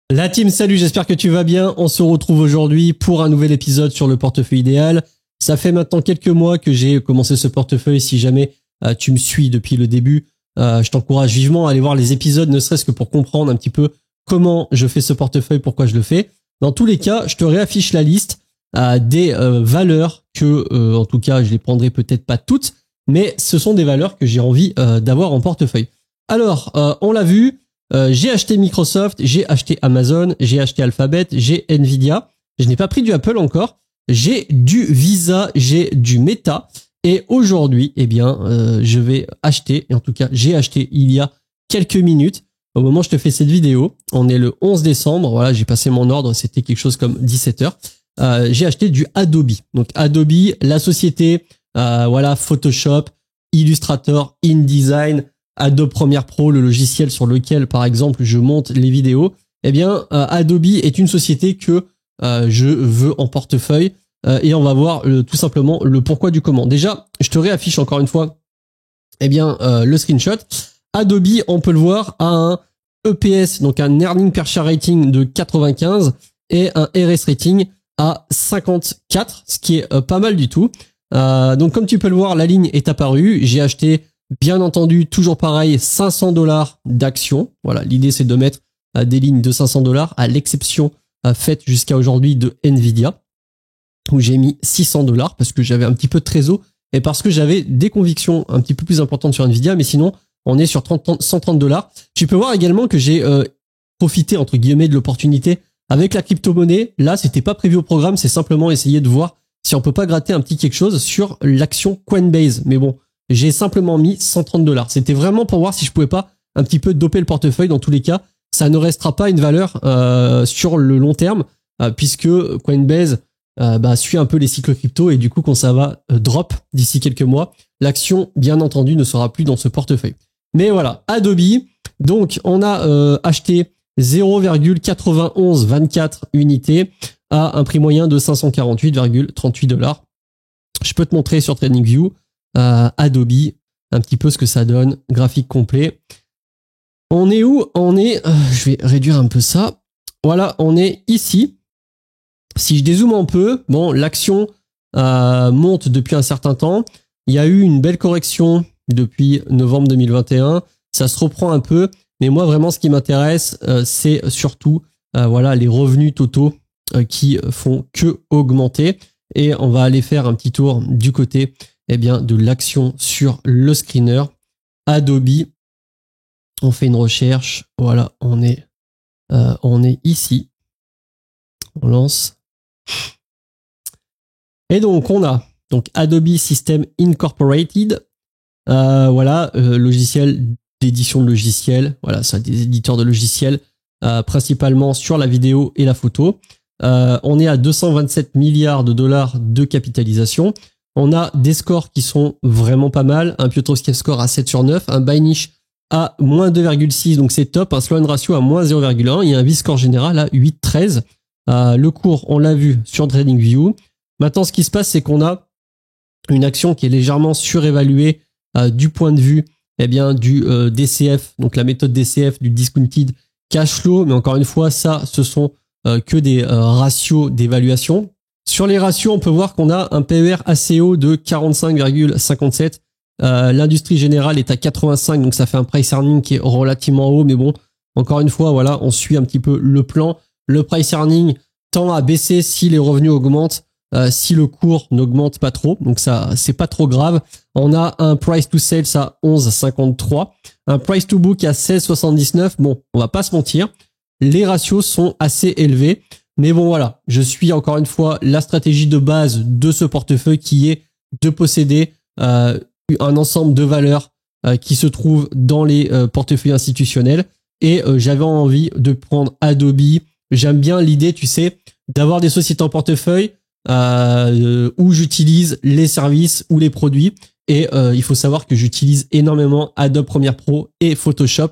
La team, salut, j'espère que tu vas bien. On se retrouve aujourd'hui pour un nouvel épisode sur le portefeuille idéal. Ça fait maintenant quelques mois que j'ai commencé ce portefeuille. Si jamais tu me suis depuis le début, je t'encourage vivement à aller voir les épisodes, ne serait-ce que pour comprendre un petit peu comment je fais ce portefeuille, pourquoi je le fais. Dans tous les cas, je te réaffiche la liste des valeurs que, en tout cas, je les prendrai peut-être pas toutes, mais ce sont des valeurs que j'ai envie d'avoir en portefeuille. Alors, on l'a vu. J'ai acheté Microsoft, j'ai acheté Amazon, j'ai acheté Alphabet, j'ai Nvidia. Je n'ai pas pris du Apple encore. J'ai du Visa, j'ai du Meta. Et aujourd'hui, eh bien, je vais acheter, et en tout cas, j'ai acheté il y a quelques minutes. Au moment où je te fais cette vidéo, on est le 11 décembre. Voilà, j'ai passé mon ordre, c'était quelque chose comme 17 heures. J'ai acheté du Adobe. Donc Adobe, la société, voilà, Photoshop, Illustrator, InDesign, Adobe Premiere Pro, le logiciel sur lequel, par exemple, je monte les vidéos. Eh bien, Adobe est une société que je veux en portefeuille et on va voir tout simplement le pourquoi du comment. Déjà, je te réaffiche encore une fois, eh bien, le screenshot. Adobe, on peut le voir, a un EPS, donc un Earning Per Share Rating de 95 et un RS Rating à 54, ce qui est pas mal du tout. Donc, comme tu peux le voir, la ligne est apparue. J'ai acheté, bien entendu, toujours pareil, $500 d'actions. Voilà, l'idée c'est de mettre des lignes de $500 à l'exception faite jusqu'à aujourd'hui de Nvidia, où j'ai mis $600 parce que j'avais un petit peu de trésor et parce que j'avais des convictions un petit peu plus importantes sur Nvidia, mais sinon on est sur $130. Tu peux voir également que j'ai profité entre guillemets de l'opportunité avec la crypto-monnaie. Là, c'était pas prévu au programme, c'est simplement essayer de voir si on peut pas gratter un petit quelque chose sur l'action Coinbase. Mais bon, j'ai simplement mis $130. C'était vraiment pour voir si je pouvais pas un petit peu doper le portefeuille. Dans tous les cas, ça ne restera pas une valeur sur le long terme puisque Coinbase suit un peu les cycles crypto et du coup quand ça va drop d'ici quelques mois, l'action bien entendu ne sera plus dans ce portefeuille. Mais voilà, Adobe. Donc on a acheté 0,9124 unités à un prix moyen de $548,38. Je peux te montrer sur TradingView Adobe, un petit peu ce que ça donne, graphique complet. On est où? On est, je vais réduire un peu ça. Voilà, on est ici. Si je dézoome un peu, bon, l'action monte depuis un certain temps. Il y a eu une belle correction depuis novembre 2021. Ça se reprend un peu, mais moi vraiment ce qui m'intéresse, c'est surtout voilà les revenus totaux qui font que augmenter. Et on va aller faire un petit tour du côté de l'action sur le screener. Adobe, on fait une recherche. Voilà, on est ici. On lance. Et donc, on a Adobe System Incorporated. Voilà, logiciel d'édition de logiciels. Voilà, c'est des éditeurs de logiciels principalement sur la vidéo et la photo. On est à 227 milliards de dollars de capitalisation. On a des scores qui sont vraiment pas mal. Un Piotrowski score à 7 sur 9, un Buyniche à moins 2,6, donc c'est top. Un Sloan Ratio à moins 0,1. Il y a un V-score général à 8,13. Le cours, on l'a vu sur TradingView. Maintenant, ce qui se passe, c'est qu'on a une action qui est légèrement surévaluée du point de vue du DCF, donc la méthode DCF, du Discounted Cash Flow. Mais encore une fois, ça, ce sont que des ratios d'évaluation. Sur les ratios, on peut voir qu'on a un PER assez haut de 45,57. L'industrie générale est à 85, donc ça fait un price earning qui est relativement haut. Mais bon, encore une fois, voilà, on suit un petit peu le plan. Le price earning tend à baisser si les revenus augmentent, si le cours n'augmente pas trop. Donc ça, c'est pas trop grave. On a un price to sales à 11,53, un price to book à 16,79. Bon, on va pas se mentir. Les ratios sont assez élevés. Mais bon, voilà, je suis encore une fois la stratégie de base de ce portefeuille qui est de posséder un ensemble de valeurs qui se trouvent dans les portefeuilles institutionnels. Et j'avais envie de prendre Adobe. J'aime bien l'idée, tu sais, d'avoir des sociétés en portefeuille où j'utilise les services ou les produits. Et il faut savoir que j'utilise énormément Adobe Premiere Pro et Photoshop,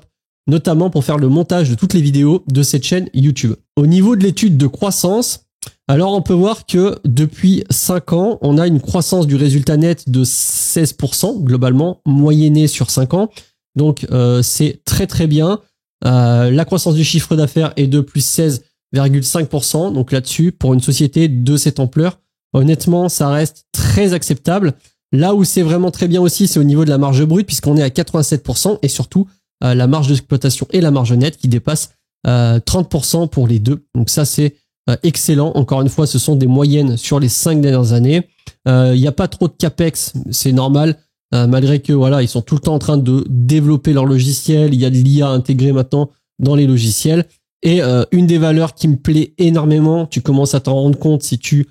notamment pour faire le montage de toutes les vidéos de cette chaîne YouTube. Au niveau de l'étude de croissance, alors on peut voir que depuis 5 ans, on a une croissance du résultat net de 16% globalement, moyennée sur 5 ans. Donc c'est très très bien. La croissance du chiffre d'affaires est de plus 16,5%. Donc là-dessus, pour une société de cette ampleur, honnêtement, ça reste très acceptable. Là où c'est vraiment très bien aussi, c'est au niveau de la marge brute, puisqu'on est à 87%, et surtout la marge d'exploitation et la marge nette qui dépassent 30% pour les deux. Donc ça, c'est excellent. Encore une fois, ce sont des moyennes sur les 5 dernières années. Il n'y a pas trop de capex, c'est normal, malgré que voilà, ils sont tout le temps en train de développer leur logiciel. Il y a de l'IA intégrée maintenant dans les logiciels. Et une des valeurs qui me plaît énormément, tu commences à t'en rendre compte si tu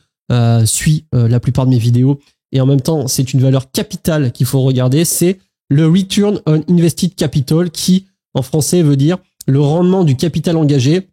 suis la plupart de mes vidéos, et en même temps, c'est une valeur capitale qu'il faut regarder, c'est le Return on Invested Capital, qui en français veut dire le rendement du capital engagé.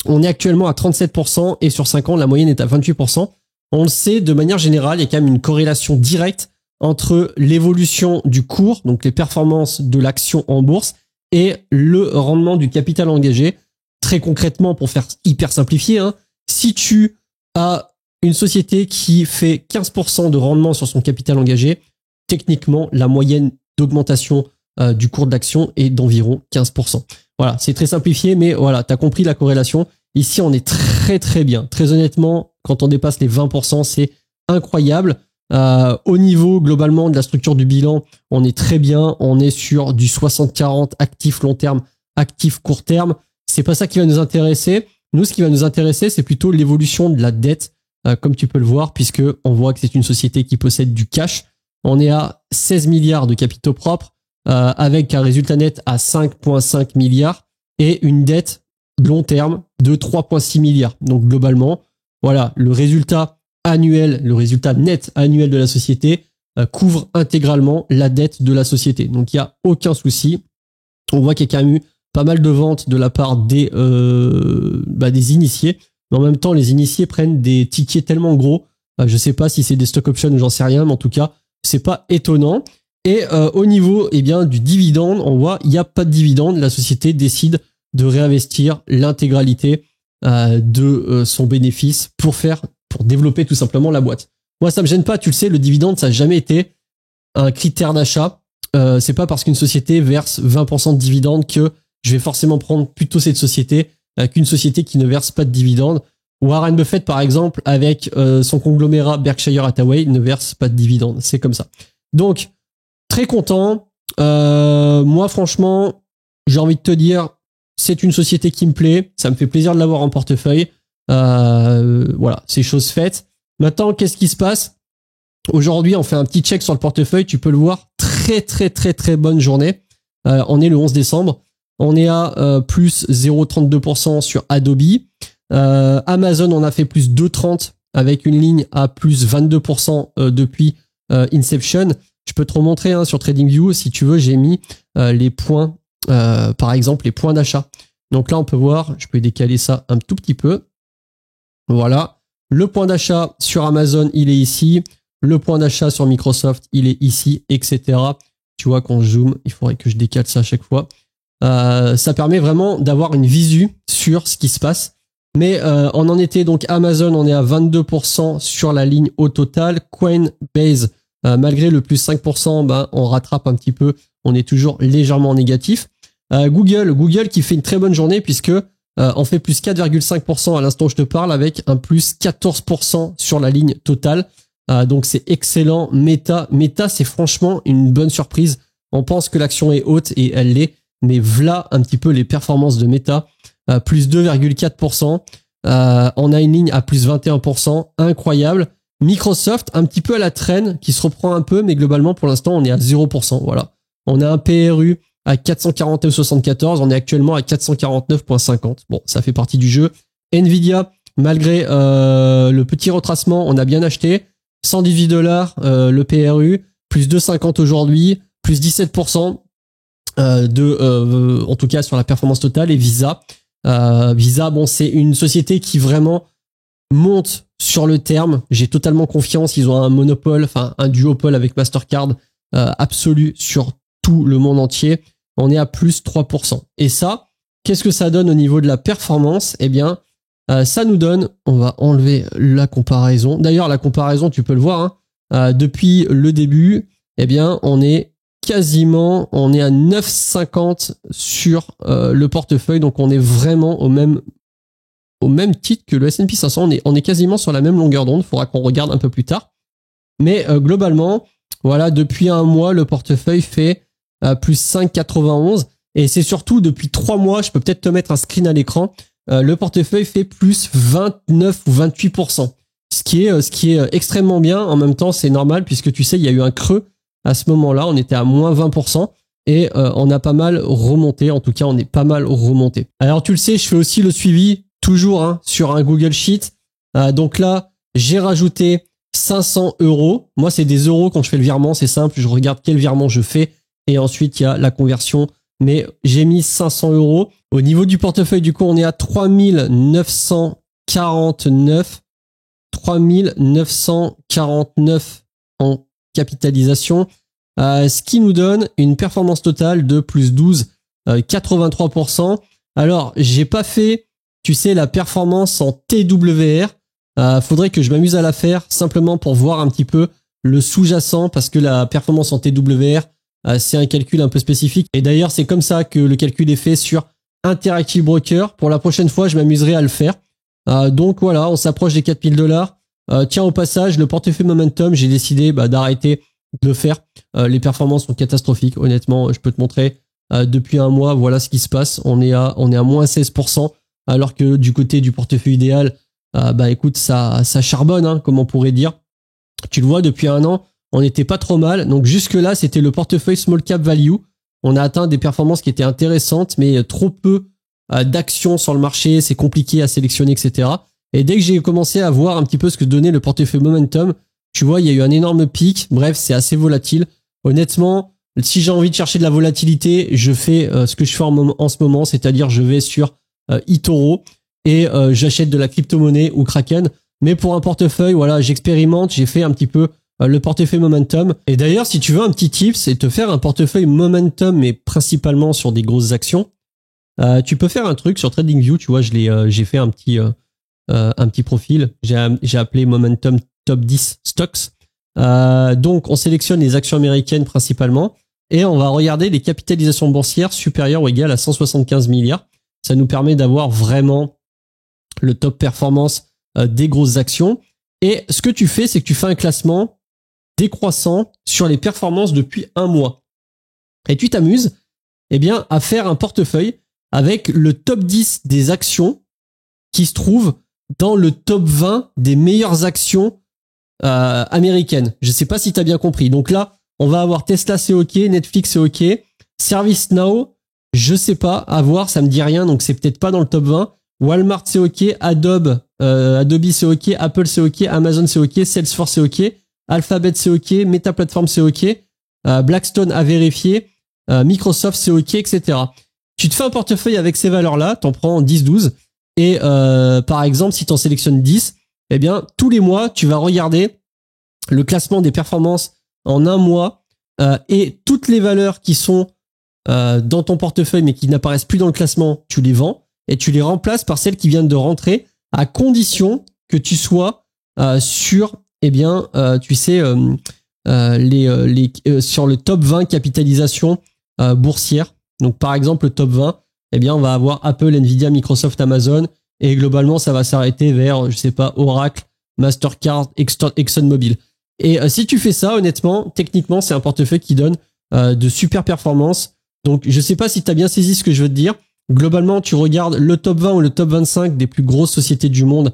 On est actuellement à 37% et sur 5 ans, la moyenne est à 28%. On le sait, de manière générale, il y a quand même une corrélation directe entre l'évolution du cours, donc les performances de l'action en bourse, et le rendement du capital engagé. Très concrètement, pour faire hyper simplifié, hein, si tu as une société qui fait 15% de rendement sur son capital engagé, techniquement, la moyenne d'augmentation du cours de l'action est d'environ 15%. Voilà, c'est très simplifié, mais voilà, tu as compris la corrélation. Ici, on est très très bien. Très honnêtement, quand on dépasse les 20%, c'est incroyable. Au niveau globalement de la structure du bilan, on est très bien. On est sur du 60-40 actif long terme, actif court terme. C'est pas ça qui va nous intéresser. Nous, ce qui va nous intéresser, c'est plutôt l'évolution de la dette, comme tu peux le voir, puisque on voit que c'est une société qui possède du cash. On est à 16 milliards de capitaux propres, avec un résultat net à 5,5 milliards et une dette long terme de 3,6 milliards. Donc globalement, voilà, le résultat annuel, le résultat net annuel de la société couvre intégralement la dette de la société. Donc il n'y a aucun souci. On voit qu'il y a quand même eu pas mal de ventes de la part des initiés, mais en même temps les initiés prennent des tickets tellement gros, je sais pas si c'est des stock options ou j'en sais rien, mais en tout cas c'est pas étonnant. Et au niveau du dividende, on voit il n'y a pas de dividende, la société décide de réinvestir l'intégralité de son bénéfice pour développer tout simplement la boîte. Moi ça me gêne pas, tu le sais, le dividende ça n'a jamais été un critère d'achat. C'est pas parce qu'une société verse 20% de dividende que je vais forcément prendre plutôt cette société qu'une société qui ne verse pas de dividende. Warren Buffett, par exemple, avec son conglomérat Berkshire Hathaway, ne verse pas de dividende. C'est comme ça. Donc, très content. Moi, franchement, j'ai envie de te dire, c'est une société qui me plaît. Ça me fait plaisir de l'avoir en portefeuille. Voilà, c'est chose faite. Maintenant, qu'est-ce qui se passe? Aujourd'hui, on fait un petit check sur le portefeuille. Tu peux le voir. Très, très, très, très bonne journée. On est le 11 décembre. On est à plus 0,32% sur Adobe. Amazon, on a fait plus 2,30 avec une ligne à plus 22% depuis Inception. Je peux te remontrer sur TradingView. Si tu veux, j'ai mis les points, par exemple, les points d'achat. Donc là, on peut voir, je peux décaler ça un tout petit peu. Voilà. Le point d'achat sur Amazon, il est ici. Le point d'achat sur Microsoft, il est ici, etc. Tu vois, quand je zoome, il faudrait que je décale ça à chaque fois. Ça permet vraiment d'avoir une visu sur ce qui se passe. Mais on en était donc Amazon, on est à 22% sur la ligne au total. Coinbase, malgré le plus 5%, on rattrape un petit peu. On est toujours légèrement négatif. Google qui fait une très bonne journée puisque on fait plus 4,5% à l'instant où je te parle avec un plus 14% sur la ligne totale. Donc c'est excellent. Meta, c'est franchement une bonne surprise. On pense que l'action est haute et elle l'est. Mais voilà un petit peu les performances de Meta. Plus 2,4%. On a une ligne à plus 21%. Incroyable. Microsoft, un petit peu à la traîne, qui se reprend un peu, mais globalement, pour l'instant, on est à 0%. Voilà. On a un PRU à 449,74. On est actuellement à 449,50. Bon, ça fait partie du jeu. Nvidia, malgré le petit retracement, on a bien acheté. $118, le PRU. Plus 2,50 aujourd'hui. Plus 17%. En tout cas sur la performance totale. Et Visa, bon, c'est une société qui vraiment monte sur le terme. J'ai totalement confiance. Ils ont un monopole, enfin un duopole avec Mastercard absolu sur tout le monde entier. On est à plus 3%. Et ça, qu'est-ce que ça donne au niveau de la performance? Eh bien, ça nous donne, on va enlever la comparaison. D'ailleurs, la comparaison, tu peux le voir, depuis le début, eh bien, on est on est à 9,50 sur le portefeuille, donc on est vraiment au même titre que le S&P 500. On est quasiment sur la même longueur d'onde. Il faudra qu'on regarde un peu plus tard. Mais globalement, voilà, depuis un mois, le portefeuille fait plus 5,91. Et c'est surtout depuis 3 mois, je peux peut-être te mettre un screen à l'écran, le portefeuille fait plus 29 ou 28%. Ce qui est extrêmement bien. En même temps, c'est normal puisque tu sais, il y a eu un creux à ce moment-là. On était à moins 20%. Et on a pas mal remonté. En tout cas, on est pas mal remonté. Alors, tu le sais, je fais aussi le suivi toujours sur un Google Sheet. Donc là, j'ai rajouté 500 euros. Moi, c'est des euros quand je fais le virement. C'est simple. Je regarde quel virement je fais. Et ensuite, il y a la conversion. Mais j'ai mis 500 euros. Au niveau du portefeuille, du coup, on est à 3949. 3949 en capitalisation. Ce qui nous donne une performance totale de plus 12,83%. Alors, j'ai pas fait, tu sais, la performance en TWR. Faudrait que je m'amuse à la faire simplement pour voir un petit peu le sous-jacent parce que la performance en TWR, c'est un calcul un peu spécifique. Et d'ailleurs, c'est comme ça que le calcul est fait sur Interactive Broker. Pour la prochaine fois, je m'amuserai à le faire. Donc voilà, on s'approche des $4000. Tiens, au passage, le portefeuille Momentum, j'ai décidé d'arrêter de le faire. Les performances sont catastrophiques. Honnêtement, je peux te montrer depuis un mois, voilà ce qui se passe. On est à moins 16%, alors que du côté du portefeuille idéal, écoute, ça charbonne, comme on pourrait dire. Tu le vois, depuis un an, on n'était pas trop mal. Donc jusque-là, c'était le portefeuille Small Cap Value. On a atteint des performances qui étaient intéressantes, mais trop peu d'actions sur le marché. C'est compliqué à sélectionner, etc. Et dès que j'ai commencé à voir un petit peu ce que donnait le portefeuille Momentum, tu vois, il y a eu un énorme pic. Bref, c'est assez volatile. Honnêtement, si j'ai envie de chercher de la volatilité, je fais ce que je fais en ce moment, c'est-à-dire je vais sur eToro et j'achète de la crypto-monnaie ou Kraken. Mais pour un portefeuille, voilà, j'expérimente, j'ai fait un petit peu le portefeuille Momentum. Et d'ailleurs, si tu veux un petit tip, c'est te faire un portefeuille Momentum, mais principalement sur des grosses actions. Tu peux faire un truc sur TradingView, tu vois, j'ai fait un petit profil. J'ai appelé Momentum Top 10 Stocks. Donc, on sélectionne les actions américaines principalement et on va regarder les capitalisations boursières supérieures ou égales à 175 milliards. Ça nous permet d'avoir vraiment le top performance des grosses actions. Et ce que tu fais, c'est que tu fais un classement décroissant sur les performances depuis un mois. Et tu t'amuses, à faire un portefeuille avec le top 10 des actions qui se trouvent dans le top 20 des meilleures actions américaines. Je sais pas si tu as bien compris. Donc là, on va avoir Tesla, c'est OK, Netflix, c'est OK, ServiceNow, je sais pas, à voir, ça me dit rien, donc c'est peut-être pas dans le top 20. Walmart, c'est OK, Adobe, c'est OK, Apple, c'est OK, Amazon, c'est OK, Salesforce, c'est OK, Alphabet, c'est OK, Meta Platform, c'est OK, Blackstone à vérifier, Microsoft, c'est OK, etc. Tu te fais un portefeuille avec ces valeurs-là, t'en prends 10, 12, et par exemple, si t'en sélectionnes 10, tous les mois, tu vas regarder le classement des performances en un mois et toutes les valeurs qui sont dans ton portefeuille mais qui n'apparaissent plus dans le classement, tu les vends et tu les remplaces par celles qui viennent de rentrer à condition que tu sois sur, tu sais, sur le top 20 capitalisation boursière. Donc, par exemple, le top 20, on va avoir Apple, Nvidia, Microsoft, Amazon. Et globalement, ça va s'arrêter vers, je sais pas, Oracle, Mastercard, ExxonMobil. Et si tu fais ça, honnêtement, techniquement, c'est un portefeuille qui donne de super performances. Donc, je sais pas si tu as bien saisi ce que je veux te dire. Globalement, tu regardes le top 20 ou le top 25 des plus grosses sociétés du monde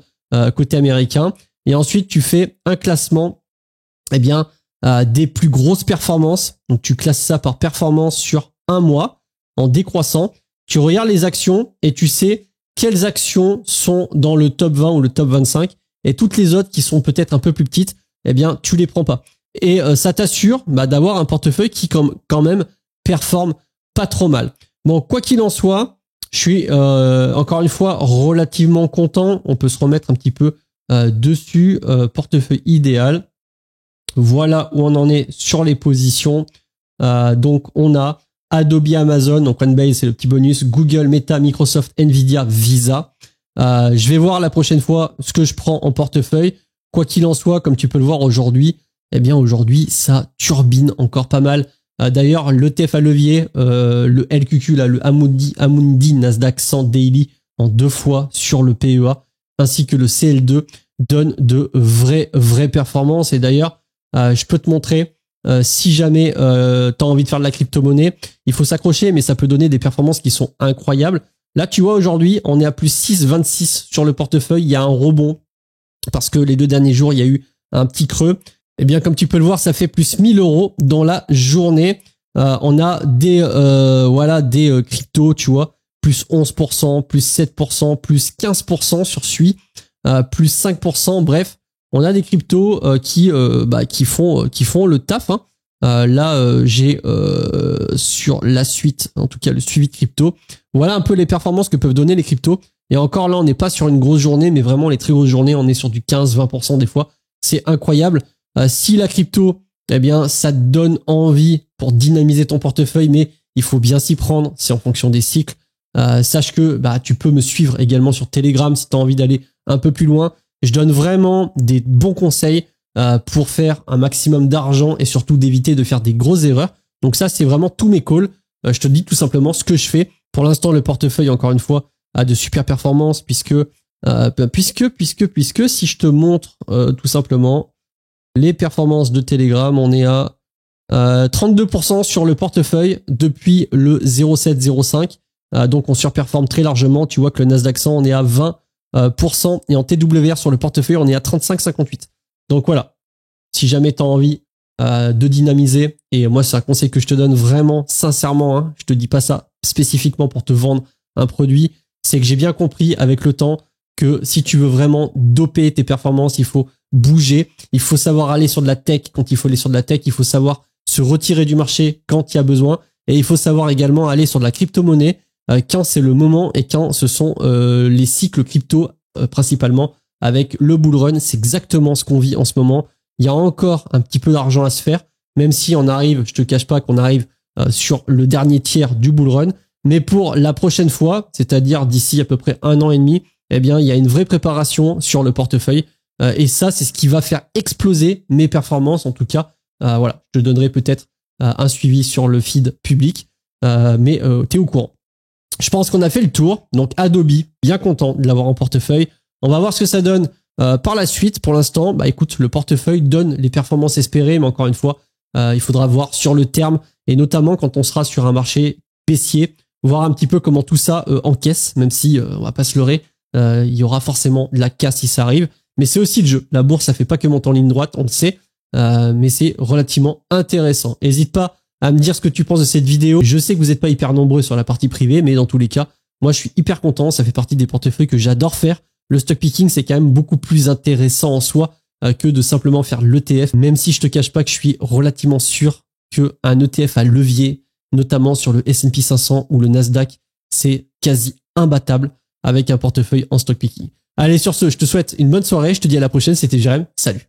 côté américain. Et ensuite, tu fais un classement des plus grosses performances. Donc, tu classes ça par performance sur un mois en décroissant. Tu regardes les actions et tu sais quelles actions sont dans le top 20 ou le top 25 et toutes les autres qui sont peut-être un peu plus petites, tu les prends pas. Et ça t'assure d'avoir un portefeuille qui quand même performe pas trop mal. Bon, quoi qu'il en soit, je suis encore une fois relativement content. On peut se remettre un petit peu dessus. Portefeuille idéal. Voilà où on en est sur les positions. Donc, on a Adobe, Amazon, donc Coinbase, c'est le petit bonus. Google, Meta, Microsoft, Nvidia, Visa. Je vais voir la prochaine fois ce que je prends en portefeuille. Quoi qu'il en soit, comme tu peux le voir aujourd'hui, aujourd'hui, ça turbine encore pas mal. D'ailleurs, l'ETF à levier, le LQQ, là, le Amundi Nasdaq 100 Daily en 2 fois sur le PEA, ainsi que le CL2 donne de vraies performances. Et d'ailleurs, je peux te montrer, si jamais tu as envie de faire de la crypto-monnaie, il faut s'accrocher, mais ça peut donner des performances qui sont incroyables. Là, tu vois, aujourd'hui, on est à plus 6,26 sur le portefeuille. Il y a un rebond parce que les 2 derniers jours, il y a eu un petit creux. Eh bien, comme tu peux le voir, ça fait plus 1 000 € dans la journée. On a des cryptos, tu vois, plus 11%, plus 7%, plus 15% sur SUI, plus 5%. Bref, on a des cryptos qui font le taf, hein. J'ai sur la suite, en tout cas le suivi de crypto. Voilà un peu les performances que peuvent donner les cryptos. Et encore là, on n'est pas sur une grosse journée, mais vraiment les très grosses journées, on est sur du 15-20% des fois. C'est incroyable. Si la crypto, eh bien, ça te donne envie pour dynamiser ton portefeuille, mais il faut bien s'y prendre. C'est en fonction des cycles. Sache que tu peux me suivre également sur Telegram si tu as envie d'aller un peu plus loin. Je donne vraiment des bons conseils pour faire un maximum d'argent et surtout d'éviter de faire des grosses erreurs. Donc ça, c'est vraiment tous mes calls. Je te dis tout simplement ce que je fais. Pour l'instant, le portefeuille, encore une fois, a de super performances puisque si je te montre tout simplement les performances de Telegram, on est à 32% sur le portefeuille depuis le 0705. Donc on surperforme très largement. Tu vois que le Nasdaq 100, on est à 20%. Et en TWR sur le portefeuille, on est à 35,58. Donc voilà, si jamais tu as envie de dynamiser, et moi c'est un conseil que je te donne vraiment sincèrement, hein, je te dis pas ça spécifiquement pour te vendre un produit, c'est que j'ai bien compris avec le temps que si tu veux vraiment doper tes performances, il faut bouger, il faut savoir aller sur de la tech quand il faut aller sur de la tech, il faut savoir se retirer du marché quand il y a besoin, et il faut savoir également aller sur de la crypto-monnaie quand c'est le moment et quand ce sont les cycles crypto principalement. Avec le bull run, c'est exactement ce qu'on vit en ce moment. Il y a encore un petit peu d'argent à se faire, même si on arrive, je te cache pas qu'on arrive sur le dernier tiers du bull run. Mais pour la prochaine fois, c'est-à-dire d'ici à peu près 1 an et demi, eh bien, il y a une vraie préparation sur le portefeuille. Et ça, c'est ce qui va faire exploser mes performances. En tout cas, voilà, je te donnerai peut-être un suivi sur le feed public, mais t'es au courant. Je pense qu'on a fait le tour. Donc Adobe, bien content de l'avoir en portefeuille. On va voir ce que ça donne par la suite. Pour l'instant, écoute, le portefeuille donne les performances espérées, mais encore une fois, il faudra voir sur le terme, et notamment quand on sera sur un marché baissier, voir un petit peu comment tout ça encaisse, même si on va pas se leurrer, il y aura forcément de la casse si ça arrive. Mais c'est aussi le jeu. La bourse, ça fait pas que monter en ligne droite, on le sait, mais c'est relativement intéressant. N'hésite pas à me dire ce que tu penses de cette vidéo. Je sais que vous n'êtes pas hyper nombreux sur la partie privée, mais dans tous les cas, moi je suis hyper content. Ça fait partie des portefeuilles que j'adore faire. Le stock picking, c'est quand même beaucoup plus intéressant en soi que de simplement faire l'ETF, même si je te cache pas que je suis relativement sûr qu'un ETF à levier, notamment sur le S&P 500 ou le Nasdaq, c'est quasi imbattable avec un portefeuille en stock picking. Allez, sur ce, je te souhaite une bonne soirée. Je te dis à la prochaine. C'était Jérém. Salut.